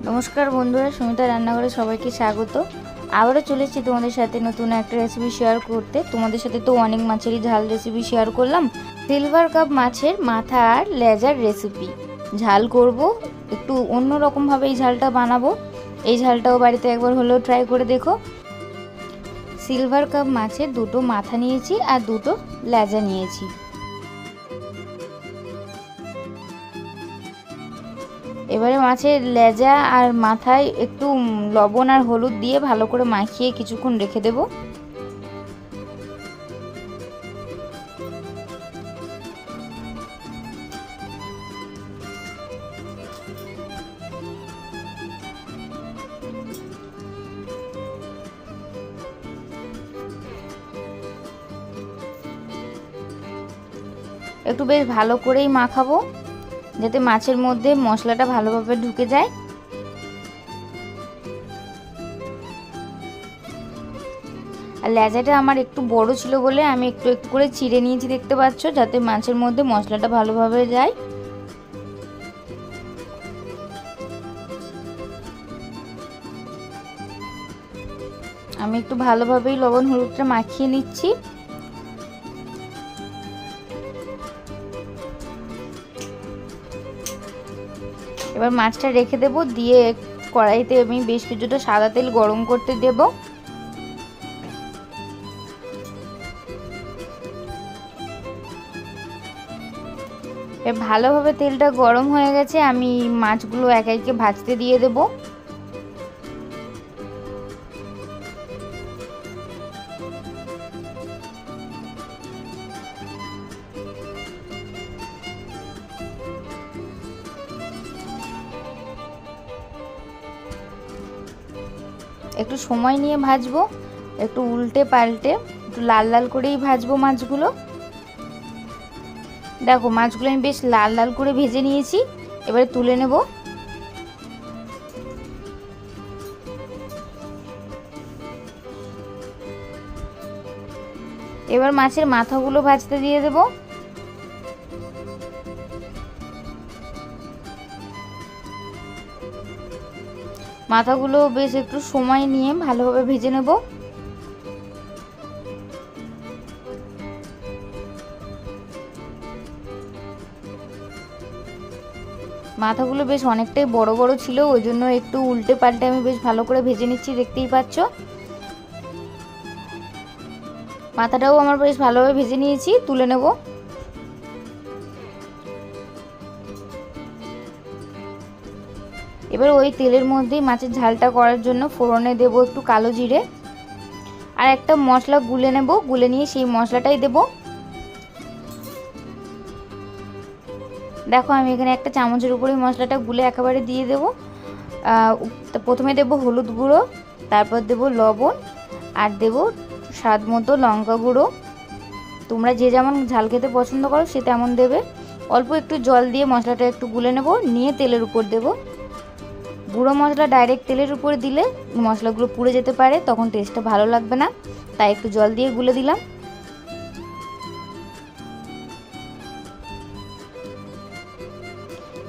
नमस्कार बंधुरा सुमिता रान्नाघरे सबाइके स्वागत। आबारो चले एसेছি তোমাদের সাথে নতুন একটা রেসিপি শেয়ার করতে। তোমাদের সাথে তো অনেক মাছেরই ঝাল রেসিপি শেয়ার করলাম। সিলভার কাপ মাছের মাথা আর লেজার রেসিপি ঝাল করব, একটু অন্য রকম ভাবে এই ঝালটা বানাবো। এই ঝালটাও বাড়িতে একবার হলেও ট্রাই করে দেখো। সিলভার কাপ মাছের দুটো মাথা নিয়েছি আর দুটো লেজা নিয়েছি। এবারে মাছের লেজা আর মাথায় একটু লবণ আর হলুদ দিয়ে ভালো করে মাখিয়ে কিছুক্ষণ রেখে দেব। একটু বেশ ভালো করেই মাখাবো যাতে মাছের মধ্যে মশলাটা ভালোভাবে ঢুকে যায়। আর লেজাটা আমার একটু বড় ছিল বলে আমি একটু একটু করে চিড়ে নিয়েছি, দেখতে পাচ্ছ, যাতে মাছের মধ্যে মশলাটা ভালোভাবে যায়। আমি একটু ভালোভাবেই লবণ হলুদটা মাখিয়ে নিচ্ছি। এবার মাছটা রেখে দেব, দিয়ে কড়াইতে আমি বেশ কিছুটা সাদা তেল গরম করতে দেব। ভালোভাবে তেলটা গরম হয়ে গেছে, আমি মাছগুলো একে একে ভাজতে দিয়ে দেব। একটু সময় নিয়ে ভাজবো, একটু উল্টে পাল্টে একটু লাল লাল করেই ভাজবো মাছগুলো। দেখো মাছগুলো আমি বেশ লাল লাল করে ভেজে নিয়েছি, এবারে তুলে নেব। এবার মাছের মাথাগুলো ভাজতে দিয়ে দেব। মাথাগুলো বেশ একটু সময় নিয়ে ভালোভাবে ভেজে নেব। মাথাগুলো বেশ অনেকটাই বড় বড় ছিল, ওই জন্য একটু উল্টে পাল্টে আমি বেশ ভালো করে ভেজে নিচ্ছি, দেখতেই পাচ্ছ। মাথাটাও আমার বেশ ভালোভাবে ভেজে নিয়েছি, তুলে নেব। এবার ওই তেলের মধ্যেই মাছের ঝালটা করার জন্য ফোড়নে দেব একটু কালো জিরে আর একটা মশলা গুলে নেব, গুলে নিয়ে সেই মশলাটাই দেব। দেখো আমি এখানে একটা চামচের উপরে মশলাটা গুলে একেবারে দিয়ে দেব। প্রথমে দেব হলুদ গুঁড়ো, তারপর দেব লবণ আর দেব স্বাদ মতো লঙ্কা গুঁড়ো। তোমরা যে যেমন ঝাল খেতে পছন্দ করো সে তেমন দেবে। অল্প একটু জল দিয়ে মশলাটা একটু গুলে নেব, নিয়ে তেলের উপর দেব। গুঁড়ো মশলা ডাইরেক্ট তেলের উপরে দিলে মশলাগুলো পুড়ে যেতে পারে, তখন টেস্টটা ভালো লাগবে না, তাই একটু জল দিয়ে গুলে দিলাম।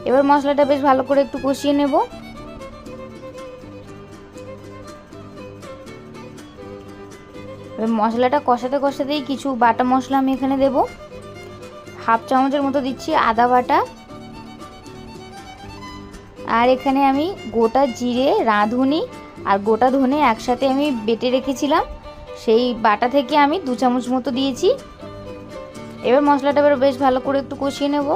এবার মশলাটা বেশ ভালো করে একটু কষিয়ে নেব। এবার মশলাটা কষাতে কষাতেই কিছু বাটা মশলা আমি এখানে দেব। হাফ চামচের মতো দিচ্ছি আদা বাটা, আর এখানে আমি গোটা জিরে, রাঁধুনি আর গোটা ধনে একসাথে আমি বেটে রেখেছিলাম, সেই বাটা থেকে আমি 2 চামচ মতো দিয়েছি। এবার মশলাটা বেশ ভালো করে একটু কষিয়ে নেব।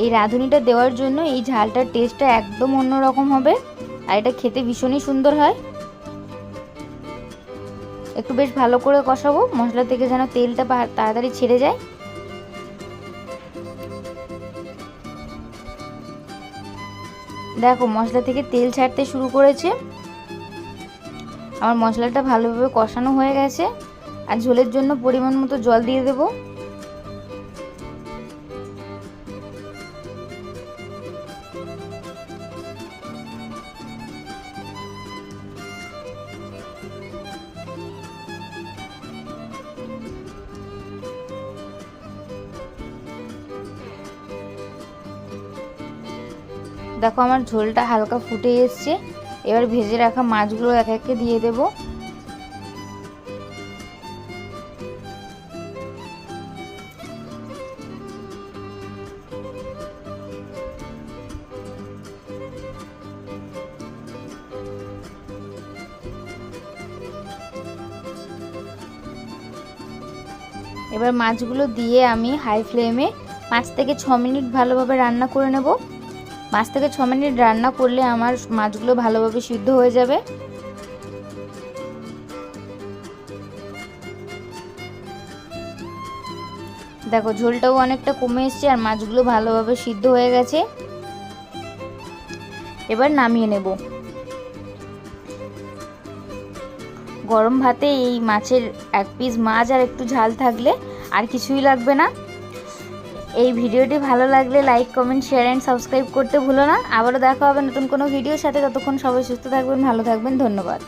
এই রাঁধুনিটা দেওয়ার জন্য এই ঝালটার টেস্টটা একদম অন্যরকম হবে, আর এটা খেতে ভীষণই সুন্দর হয়। একটু বেশ ভালো করে কষাবো, মশলা থেকে যেন তেলটা তাড়াতাড়ি ছেড়ে যায়। দেখো মশলা থেকে তেল ছাড়তে শুরু করেছে, আমার মশলাটা ভালোভাবে কষানো হয়ে গেছে। আর ঝোলের জন্য পরিমাণ মতো জল দিয়ে দেব। দেখো আমার ঝোলটা হালকা ফুটে এসছে। এবার ভেজে রাখা মাছগুলো এক একে দিয়ে দেব। এবার মাছগুলো দিয়ে আমি হাই ফ্লেমে 5 থেকে 6 মিনিট ভালোভাবে রান্না করে নেব। 5 থেকে 6 মিনিট রান্না করলে আমার মাছগুলো ভালোভাবে সিদ্ধ হয়ে যাবে। দেখো ঝোলটাও অনেকটা কমে এসছে আর মাছগুলো ভালোভাবে সিদ্ধ হয়ে গেছে। এবার নামিয়ে নেব। গরম ভাতে এই মাছের এক পিস মাছ আর একটু ঝাল থাকলে আর কিছুই লাগবে না। এই ভিডিওটি ভালো লাগলে like, comment, share and subscribe করতে ভুলো না। আবারও দেখা হবে নতুন কোনো ভিডিওর সাথে। ততক্ষণ সবাই সুস্থ থাকবেন, ভালো থাকবেন। ধন্যবাদ।